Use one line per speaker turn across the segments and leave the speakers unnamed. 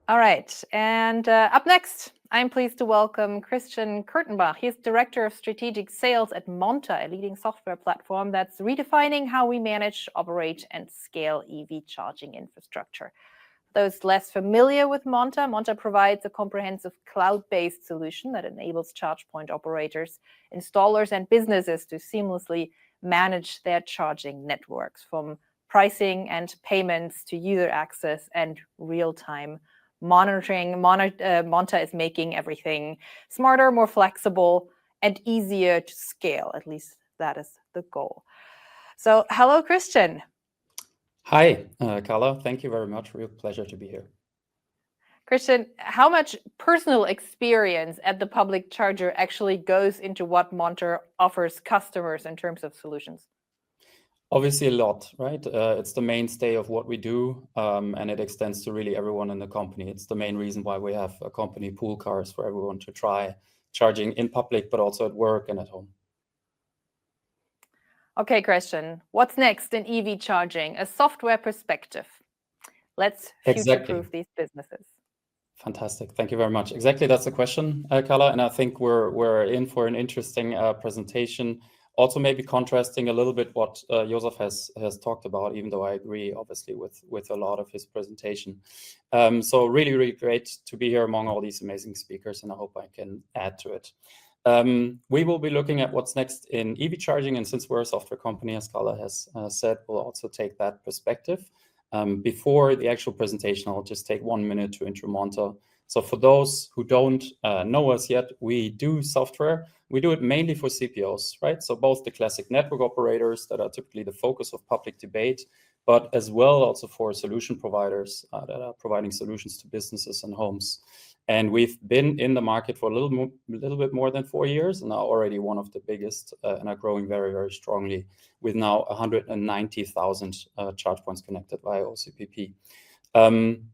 All right. And up next, I'm pleased to welcome Christian Kurtenbach. He's Director of Strategic Sales at Monta, a leading software platform that's redefining how we manage, operate, and scale EV charging infrastructure. For those less familiar with Monta, Monta provides a comprehensive cloud-based solution that enables charge point operators, installers, and businesses to seamlessly manage their charging networks, from pricing and payments to user access and real-time monitoring. Monta is making everything smarter, more flexible, and easier to scale. At least that is the goal. So, hello, Christian.
Hi, Carla. Thank you very much. Real pleasure to be here.
Christian, how much personal experience at the public charger actually goes into what Monta offers customers in terms of solutions?
Obviously, a lot, right? It's the mainstay of what we do, and it extends to really everyone in the company. It's the main reason why we have a company pool cars for everyone to try charging in public, but also at work and at home.
Okay, Christian, what's next in EV charging? A software perspective. Let's future-proof these businesses.
Fantastic. Thank you very much. Exactly, that's the question, Carla. And I think we're in for an interesting presentation. Also, maybe contrasting a little bit what Josef has talked about, even though I agree, obviously, with a lot of his presentation. So really, really great to be here among all these amazing speakers, and I hope I can add to it. We will be looking at what's next in EV charging, and since we're a software company, as Carla has said, we'll also take that perspective. Before the actual presentation, I'll just take 1 minute to intro Monta. So for those who don't know us yet, we do software. We do it mainly for CPOs, right? So both the classic network operators that are typically the focus of public debate, but as well also for solution providers that are providing solutions to businesses and homes. And we've been in the market for a little bit more than 4 years, and are already one of the biggest and are growing very, very strongly with now 190,000 charge points connected via OCPP.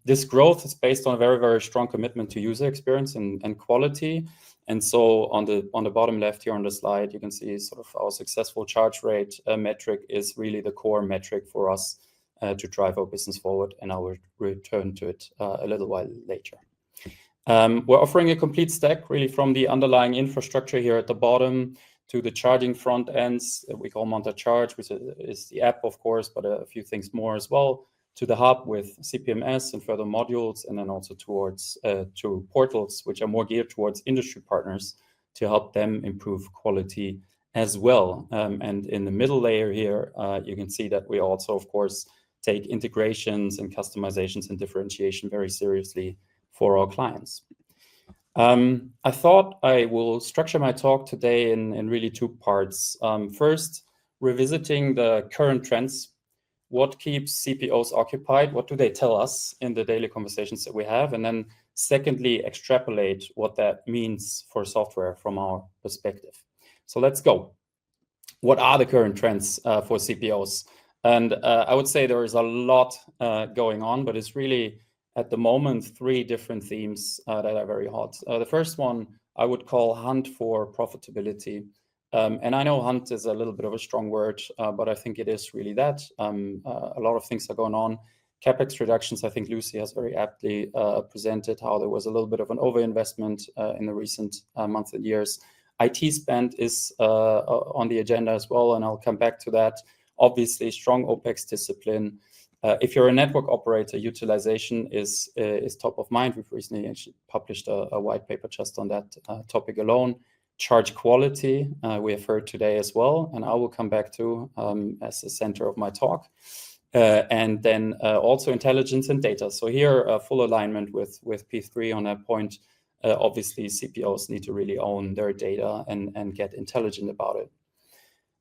This growth is based on a very, very strong commitment to user experience and quality. And so on the bottom left here on the slide, you can see sort of our successful charge rate metric is really the core metric for us to drive our business forward, and I will return to it a little while later. We're offering a complete stack, really, from the underlying infrastructure here at the bottom to the charging front ends that we call Monta Charge, which is the app, of course, but a few things more as well, to the hub with CPMS and further modules, and then also towards to portals, which are more geared towards industry partners to help them improve quality as well. And in the middle layer here, you can see that we also, of course, take integrations and customizations and differentiation very seriously for our clients. I thought I will structure my talk today in really 2 parts. First, revisiting the current trends. What keeps CPOs occupied? What do they tell us in the daily conversations that we have? And then secondly, extrapolate what that means for software from our perspective. So let's go. What are the current trends for CPOs? And I would say there is a lot going on, but it's really at the moment 3 different themes that are very hot. The first one I would call hunt for profitability. And I know hunt is a little bit of a strong word, but I think it is really that. A lot of things are going on. CapEx reductions, I think Lucy has very aptly presented how there was a little bit of an overinvestment in the recent months and years. IT spend is on the agenda as well, and I'll come back to that. Obviously, strong OpEx discipline. If you're a network operator, utilization is top of mind. We've recently actually published a white paper just on that topic alone. Charge quality, we have heard today as well, and I will come back to as the center of my talk. And then also intelligence and data. So here, full alignment with P3 on that point. Obviously, CPOs need to really own their data and get intelligent about it.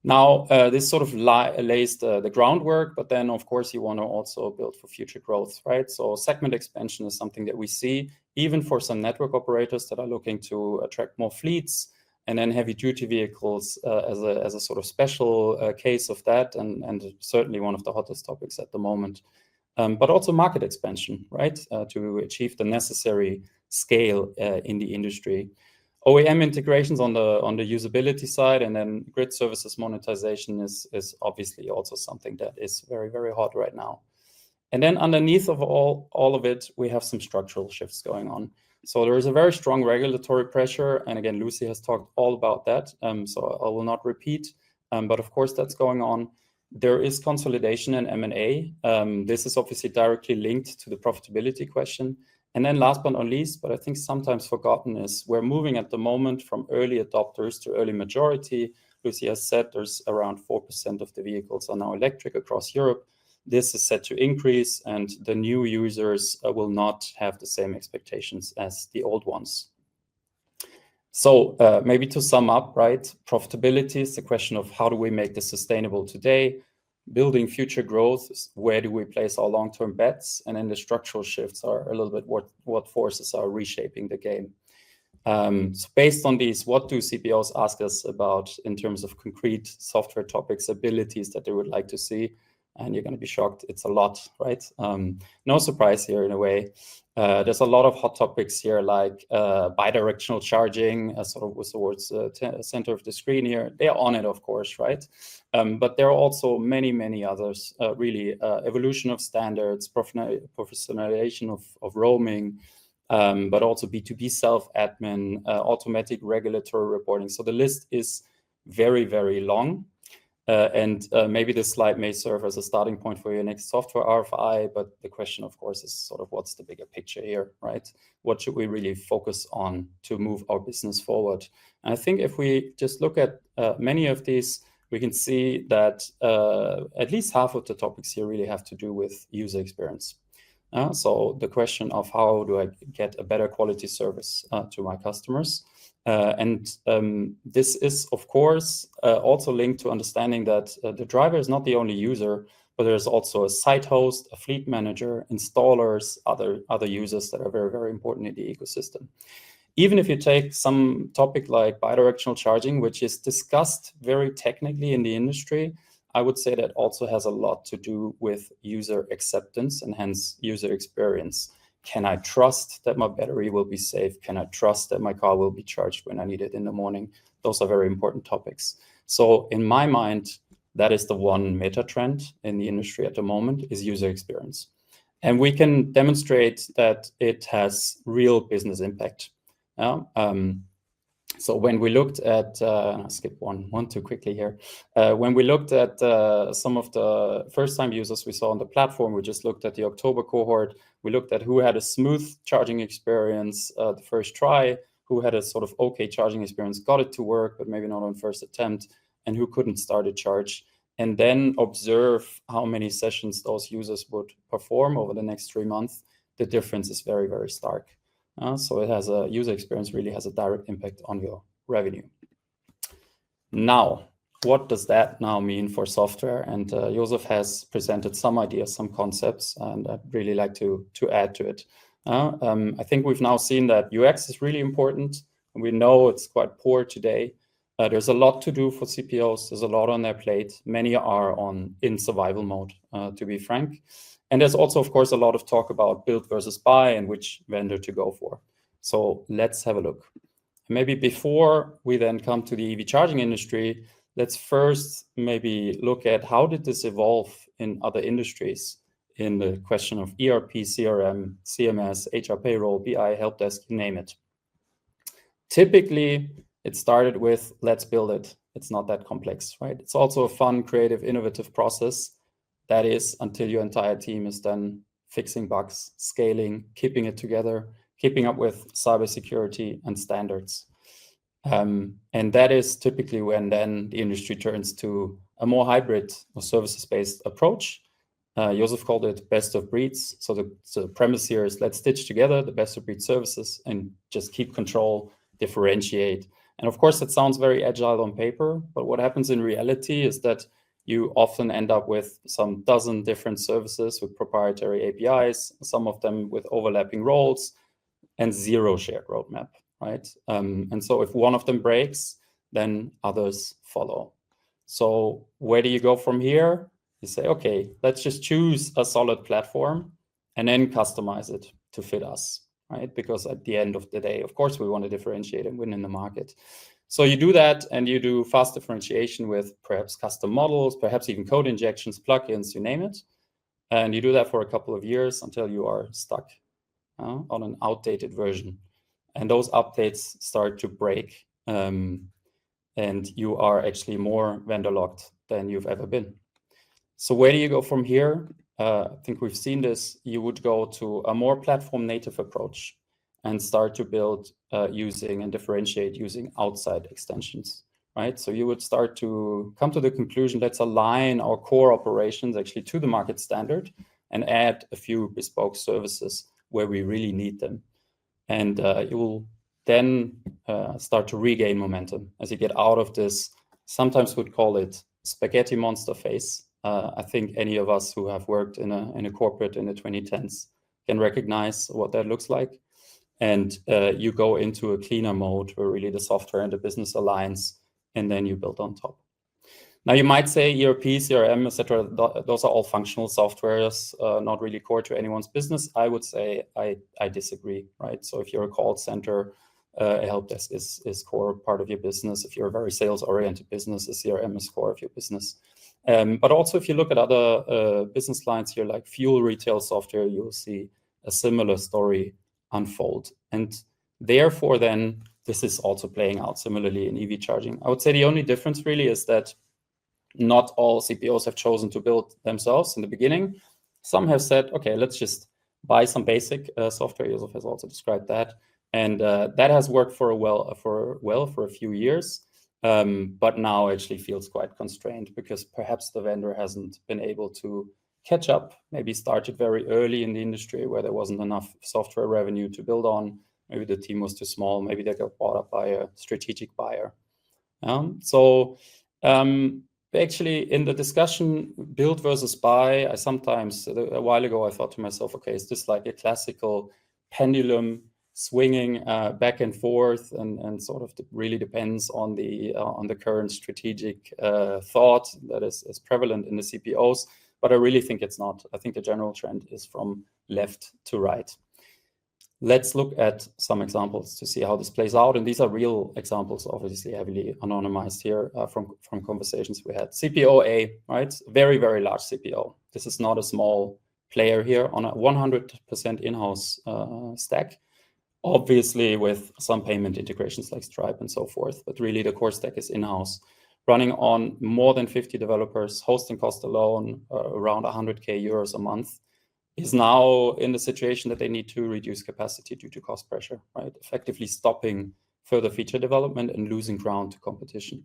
Now, this sort of lays the groundwork, but then, of course, you want to also build for future growth, right? So segment expansion is something that we see, even for some network operators that are looking to attract more fleets, and then heavy-duty vehicles as a sort of special case of that, and certainly one of the hottest topics at the moment. But also market expansion, right, to achieve the necessary scale in the industry. OEM integrations on the usability side, and then grid services monetization is obviously also something that is very, very hot right now. And then underneath of all of it, we have some structural shifts going on. So there is a very strong regulatory pressure. And again, Lucy has talked all about that. So I will not repeat, but of course that's going on. There is consolidation in M&A. This is obviously directly linked to the profitability question. And then last but not least, but I think sometimes forgotten, is we're moving at the moment from early adopters to early majority. Lucy has said there's around 4% of the vehicles are now electric across Europe. This is set to increase, and the new users will not have the same expectations as the old ones. So maybe to sum up, right, profitability is the question of how do we make this sustainable today, building future growth, where do we place our long-term bets, and then the structural shifts are a little bit what forces are reshaping the game. So based on these, what do CPOs ask us about in terms of concrete software topics, abilities that they would like to see? And you're going to be shocked. It's a lot, right? No surprise here in a way. There's a lot of hot topics here, like bidirectional charging, sort of was towards the center of the screen here. They're on it, of course, right? But there are also many, many others, really evolution of standards, professionalization of roaming, but also B2B self-admin, automatic regulatory reporting. So the list is very, very long. And maybe this slide may serve as a starting point for your next software RFI, but the question, of course, is sort of what's the bigger picture here, right? What should we really focus on to move our business forward? And I think if we just look at many of these, we can see that at least half of the topics here really have to do with user experience. So the question of how do I get a better quality service to my customers? This is, of course, also linked to understanding that the driver is not the only user, but there's also a site host, a fleet manager, installers, other users that are very, very important in the ecosystem. Even if you take some topic like bidirectional charging, which is discussed very technically in the industry, I would say that also has a lot to do with user acceptance and hence user experience. Can I trust that my battery will be safe? Can I trust that my car will be charged when I need it in the morning? Those are very important topics. So in my mind, that is the one meta trend in the industry at the moment is user experience. And we can demonstrate that it has real business impact. So when we looked at, I'll skip one too quickly here. When we looked at some of the first-time users we saw on the platform, we just looked at the October cohort. We looked at who had a smooth charging experience the first try, who had a sort of okay charging experience, got it to work, but maybe not on first attempt, and who couldn't start a charge. And then observe how many sessions those users would perform over the next 3 months. The difference is very, very stark. So it has a user experience really has a direct impact on your revenue. Now, what does that now mean for software? And Joseph has presented some ideas, some concepts, and I'd really like to add to it. I think we've now seen that UX is really important. And we know it's quite poor today. There's a lot to do for CPOs. There's a lot on their plate. Many are in survival mode, to be frank. And there's also, of course, a lot of talk about build versus buy and which vendor to go for. So let's have a look. Maybe before we then come to the EV charging industry, let's first maybe look at how did this evolve in other industries in the question of ERP, CRM, CMS, HR payroll, BI, help desk, you name it. Typically, it started with let's build it. It's not that complex, right? It's also a fun, creative, innovative process. That is until your entire team is done fixing bugs, scaling, keeping it together, keeping up with cybersecurity and standards. And that is typically when then the industry turns to a more hybrid or services-based approach. Joseph called it best of breeds. So the premise here is let's stitch together the best of breed services and just keep control, differentiate. And of course, that sounds very agile on paper, but what happens in reality is that you often end up with some dozen different services with proprietary APIs, some of them with overlapping roles, and zero shared roadmap, right? And so if one of them breaks, then others follow. So where do you go from here? You say, okay, let's just choose a solid platform and then customize it to fit us, right? Because at the end of the day, of course, we want to differentiate and win in the market. So you do that and you do fast differentiation with perhaps custom models, perhaps even code injections, plugins, you name it. And you do that for a couple of years until you are stuck on an outdated version. And those updates start to break, and you are actually more vendor locked than you've ever been. So where do you go from here? I think we've seen this. You would go to a more platform native approach and start to build using and differentiate using outside extensions, right? So you would start to come to the conclusion, let's align our core operations actually to the market standard and add a few bespoke services where we really need them. And you will then start to regain momentum as you get out of this, sometimes would call it spaghetti monster phase. I think any of us who have worked in a corporate in the 2010s can recognize what that looks like. And you go into a cleaner mode where really the software and the business aligns, and then you build on top. Now you might say ERP, CRM, etc. Those are all functional softwares, not really core to anyone's business. I would say I disagree, right? So if you're a call center, a help desk is core part of your business. If you're a very sales-oriented business, a CRM is core of your business. But also if you look at other business lines here, like fuel retail software, you'll see a similar story unfold. And therefore then, this is also playing out similarly in EV charging. I would say the only difference really is that not all CPOs have chosen to build themselves in the beginning. Some have said, okay, let's just buy some basic software. Josef has also described that. And that has worked for a few years, but now actually feels quite constrained because perhaps the vendor hasn't been able to catch up, maybe started very early in the industry where there wasn't enough software revenue to build on. Maybe the team was too small. Maybe they got bought up by a strategic buyer. Actually, in the discussion, build versus buy, I sometimes, a while ago, I thought to myself, okay, is this like a classical pendulum swinging back and forth, and sort of really depends on the current strategic thought that is prevalent in the CPOs. But I really think it's not. I think the general trend is from left to right. Let's look at some examples to see how this plays out. And these are real examples, obviously heavily anonymized here from conversations we had. CPO A, right? Very, very large CPO. This is not a small player here on a 100% in-house stack, obviously with some payment integrations like Stripe and so forth. But really the core stack is in-house, running on more than 50 developers, hosting cost alone around 100K euros a month. Is now in the situation that they need to reduce capacity due to cost pressure, right? Effectively stopping further feature development and losing ground to competition.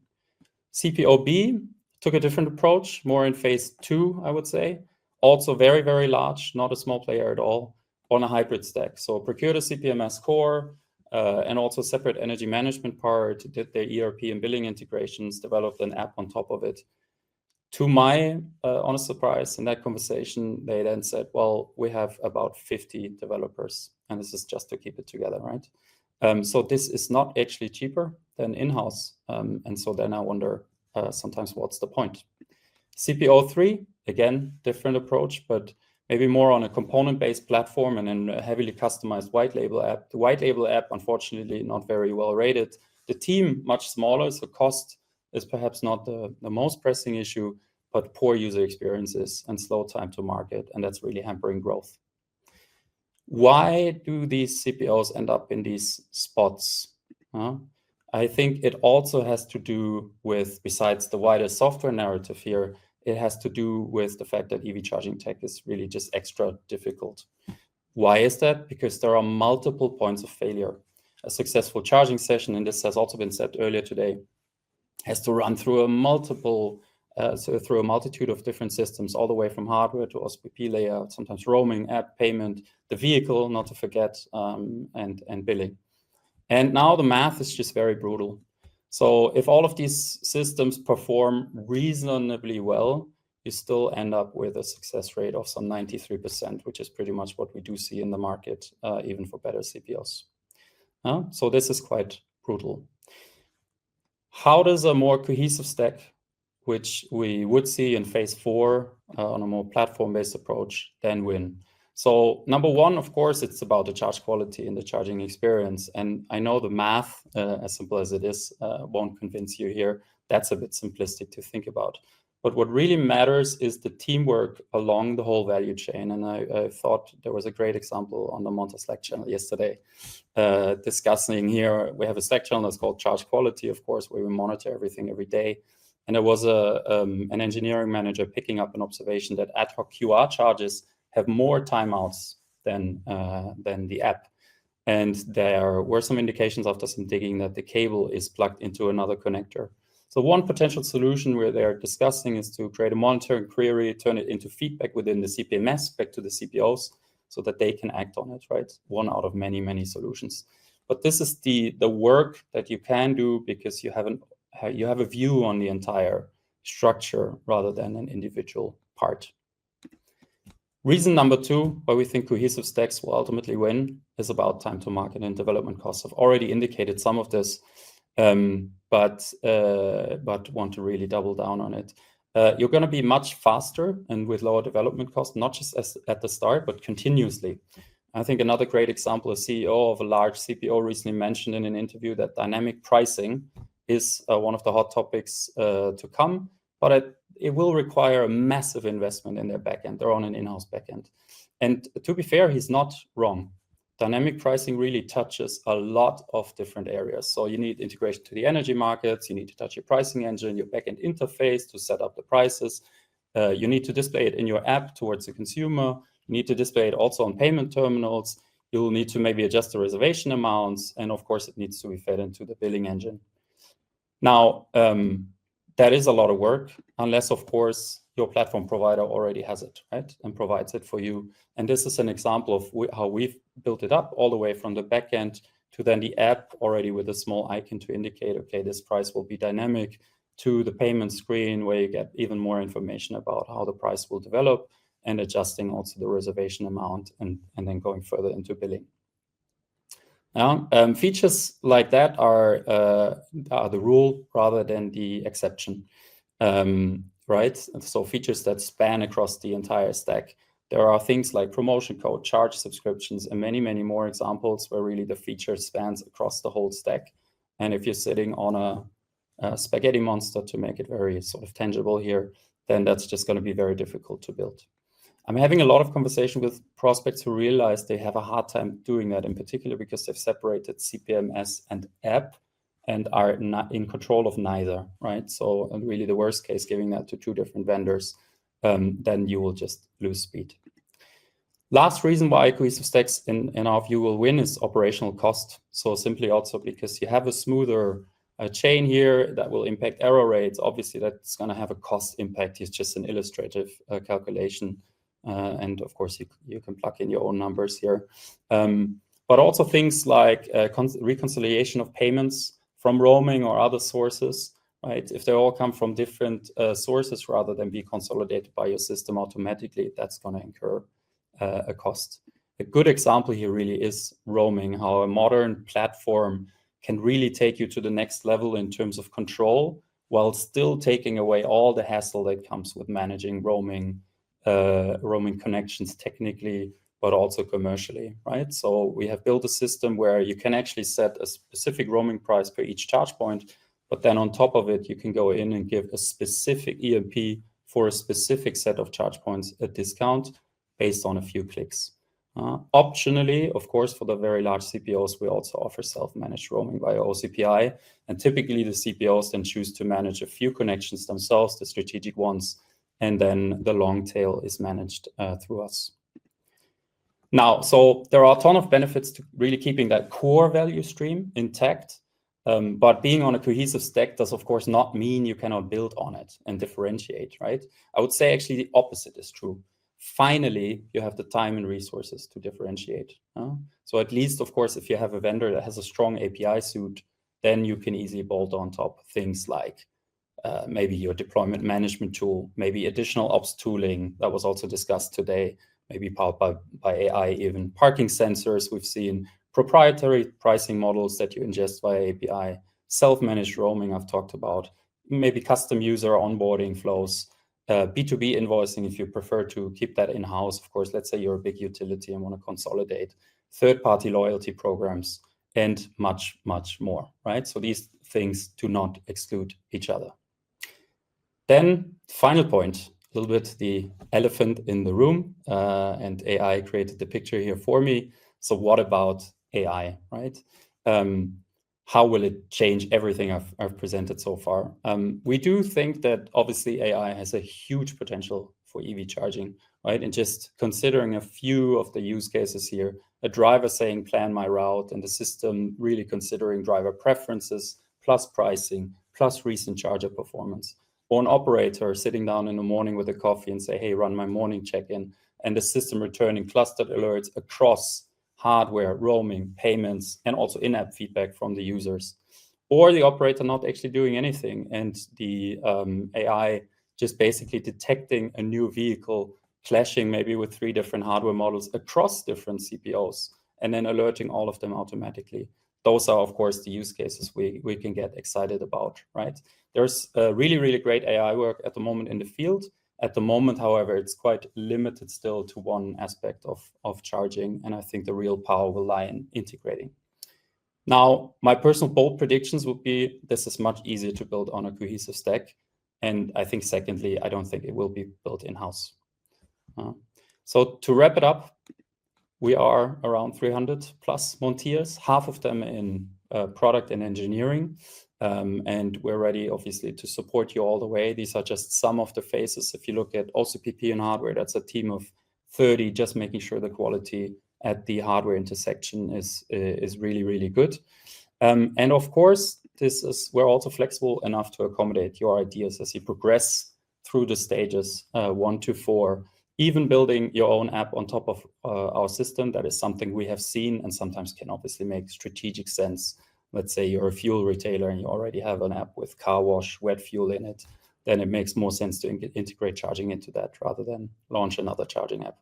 CPO B took a different approach, more in phase 2, I would say. Also very, very large, not a small player at all, on a hybrid stack. So procured a CPMS core and also separate energy management part, did their ERP and billing integrations, developed an app on top of it. To my honest surprise, in that conversation, they then said, well, we have about 50 developers, and this is just to keep it together, right? So this is not actually cheaper than in-house. And so then I wonder sometimes what's the point? CPO 3, again, different approach, but maybe more on a component-based platform and then a heavily customized white label app. The white label app, unfortunately, not very well rated. The team, much smaller, so cost is perhaps not the most pressing issue, but poor user experiences and slow time to market, and that's really hampering growth. Why do these CPOs end up in these spots? I think it also has to do with, besides the wider software narrative here, it has to do with the fact that EV charging tech is really just extra difficult. Why is that? Because there are multiple points of failure. A successful charging session, and this has also been said earlier today, has to run through a multitude of different systems, all the way from hardware to OSPP layout, sometimes roaming, app, payment, the vehicle, not to forget, and billing. And now the math is just very brutal. So if all of these systems perform reasonably well, you still end up with a success rate of some 93%, which is pretty much what we do see in the market, even for better CPOs. So this is quite brutal. How does a more cohesive stack, which we would see in phase 4 on a more platform-based approach, then win? So number one, of course, it's about the charge quality and the charging experience. And I know the math, as simple as it is, won't convince you here. That's a bit simplistic to think about. But what really matters is the teamwork along the whole value chain. And I thought there was a great example on the Monta Slack channel yesterday, discussing here. We have a Slack channel that's called Charge Quality, of course, where we monitor everything every day. And there was an engineering manager picking up an observation that ad hoc QR charges have more timeouts than the app. And there were some indications after some digging that the cable is plugged into another connector. So one potential solution where they're discussing is to create a monitoring query, turn it into feedback within the CPMS back to the CPOs so that they can act on it, right? One out of many, many solutions. But this is the work that you can do because you have a view on the entire structure rather than an individual part. Reason number 2 why we think cohesive stacks will ultimately win is about time to market and development costs. I've already indicated some of this, but want to really double down on it. You're going to be much faster and with lower development costs, not just at the start, but continuously. I think another great example, a CEO of a large CPO recently mentioned in an interview that dynamic pricing is one of the hot topics to come, but it will require a massive investment in their backend. They're on an in-house backend. And to be fair, he's not wrong. Dynamic pricing really touches a lot of different areas. So you need integration to the energy markets, you need to touch your pricing engine, your backend interface to set up the prices. You need to display it in your app towards the consumer. You need to display it also on payment terminals. You'll need to maybe adjust the reservation amounts. And of course, it needs to be fed into the billing engine. Now, that is a lot of work, unless, of course, your platform provider already has it, right, and provides it for you. And this is an example of how we've built it up all the way from the backend to then the app already with a small icon to indicate, okay, this price will be dynamic, to the payment screen where you get even more information about how the price will develop and adjusting also the reservation amount and then going further into billing. Now, features like that are the rule rather than the exception, right? So features that span across the entire stack. There are things like promotion code, charge subscriptions, and many, many more examples where really the feature spans across the whole stack. And if you're sitting on a spaghetti monster, to make it very sort of tangible here, then that's just going to be very difficult to build. I'm having a lot of conversation with prospects who realize they have a hard time doing that, in particular because they've separated CPMS and app and are not in control of neither, right? So really the worst case, giving that to 2 different vendors, then you will just lose speed. Last reason why cohesive stacks in our view will win is operational cost. So simply also because you have a smoother chain here that will impact error rates. Obviously, that's going to have a cost impact. It's just an illustrative calculation. And of course, you can plug in your own numbers here. But also things like reconciliation of payments from roaming or other sources, right? If they all come from different sources rather than be consolidated by your system automatically, that's going to incur a cost. A good example here really is roaming, how a modern platform can really take you to the next level in terms of control while still taking away all the hassle that comes with managing roaming connections technically, but also commercially, right? So we have built a system where you can actually set a specific roaming price per each charge point, but then on top of it, you can go in and give a specific EMP for a specific set of charge points a discount based on a few clicks. Optionally, of course, for the very large CPOs, we also offer self-managed roaming via OCPI, and typically the CPOs then choose to manage a few connections themselves, the strategic ones, and then the long tail is managed through us. Now, so there are a ton of benefits to really keeping that core value stream intact, but being on a cohesive stack does, of course, not mean you cannot build on it and differentiate, right? I would say actually the opposite is true. Finally, you have the time and resources to differentiate. So at least, of course, if you have a vendor that has a strong API suite, then you can easily bolt on top things like maybe your deployment management tool, maybe additional ops tooling that was also discussed today, maybe powered by AI, even parking sensors. We've seen proprietary pricing models that you ingest via API, self-managed roaming I've talked about, maybe custom user onboarding flows, B2B invoicing if you prefer to keep that in-house. Of course, let's say you're a big utility and want to consolidate, third-party loyalty programs, and much, much more, right? So these things do not exclude each other. Then final point, a little bit the elephant in the room, and AI created the picture here for me. So what about AI, right? How will it change everything I've presented so far? We do think that obviously AI has a huge potential for EV charging, right? And just considering a few of the use cases here, a driver saying, plan my route, and the system really considering driver preferences, plus pricing, plus recent charger performance. Or an operator sitting down in the morning with a coffee and say, hey, run my morning check-in, and the system returning clustered alerts across hardware, roaming, payments, and also in-app feedback from the users. Or the operator not actually doing anything, and the AI just basically detecting a new vehicle clashing maybe with 3 different hardware models across different CPOs, and then alerting all of them automatically. Those are, of course, the use cases we can get excited about, right? There's really, really great AI work at the moment in the field. At the moment, however, it's quite limited still to one aspect of charging, and I think the real power will lie in integrating. Now, my personal bold predictions would be this is much easier to build on a cohesive stack, and I think secondly, I don't think it will be built in-house. So to wrap it up, we are around 300 plus Montiers, half of them in product and engineering. And we're ready, obviously, to support you all the way. These are just some of the faces. If you look at OCPP and hardware, that's a team of 30, just making sure the quality at the hardware intersection is really, really good. And of course, we're also flexible enough to accommodate your ideas as you progress through the stages 1 to 4. Even building your own app on top of our system, that is something we have seen and sometimes can obviously make strategic sense. Let's say you're a fuel retailer and you already have an app with car wash, wet fuel in it, then it makes more sense to integrate charging into that rather than launch another charging app.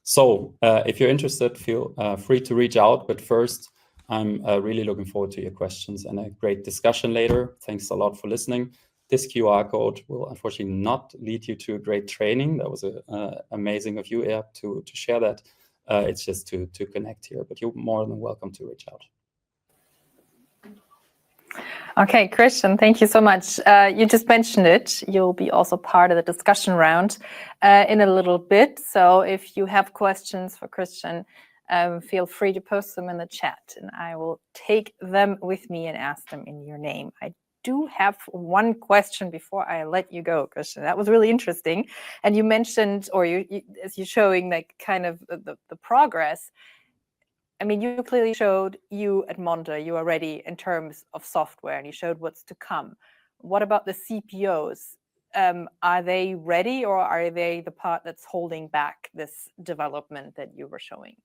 So if you're interested, feel free to reach out. But first, I'm really looking forward to your questions and a great discussion later. Thanks a lot for listening. This QR code will unfortunately not lead you to a great training. That was amazing of you, Erb, to share that. It's just to connect here, but you're more than welcome to reach out.
Okay, Christian, thank you so much. You just mentioned it. You'll be also part of the discussion round in a little bit. So if you have questions for Christian, feel free to post them in the chat and I will take them with me and ask them in your name. I do have one question before I let you go, Christian. That was really interesting. And you mentioned, or as you're showing like kind of the progress, I mean, you clearly showed you at Monta, you are ready in terms of software and you showed what's to come. What about the CPOs? Are they ready or are they the part that's holding back this development that you were showing?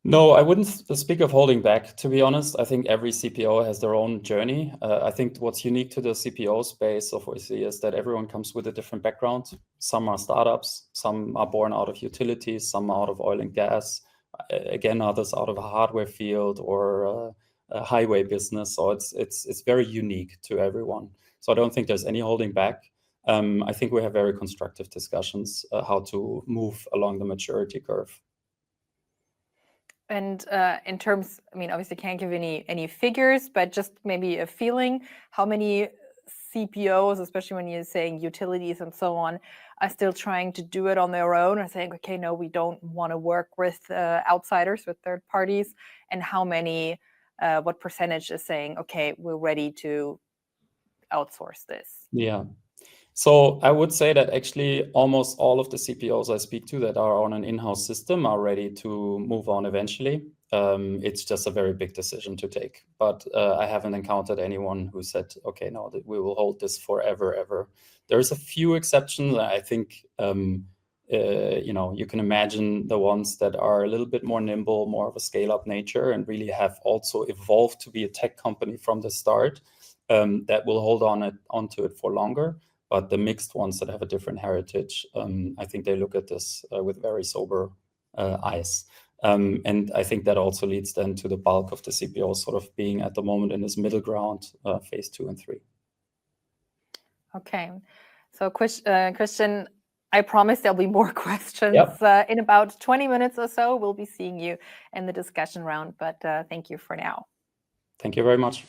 No, I wouldn't speak of holding back, to be honest. I think every CPO has their own journey. I think what's unique to the CPO space of OEC is that everyone comes with a different background. Some are startups, some are born out of utilities, some out of oil and gas. Again, others out of a hardware field or a highway business. So it's very unique to everyone. So I don't think there's any holding back. I think we have very constructive discussions how to move along the maturity curve.
And in terms, I mean, obviously can't give any figures, but just maybe a feeling, how many CPOs, especially when you're saying utilities and so on, are still trying to do it on their own or saying, okay, no, we don't want to work with outsiders, with third parties, and how many, what percentage is saying, okay, we're ready to outsource this?
Yeah. So I would say that actually almost all of the CPOs I speak to that are on an in-house system are ready to move on eventually. It's just a very big decision to take. But I haven't encountered anyone who said, okay, no, we will hold this forever, ever. There's a few exceptions. I think, you can imagine the ones that are a little bit more nimble, more of a scale-up nature, and really have also evolved to be a tech company from the start that will hold onto it for longer. But the mixed ones that have a different heritage, I think they look at this with very sober eyes. And I think that also leads then to the bulk of the CPO sort of being at the moment in this middle ground, phase 2 and 3.
Okay. So Christian, I promise there'll be more questions.
Yep.
In about 20 minutes or so. We'll be seeing you in the discussion round, but thank you for now.
Thank you very much.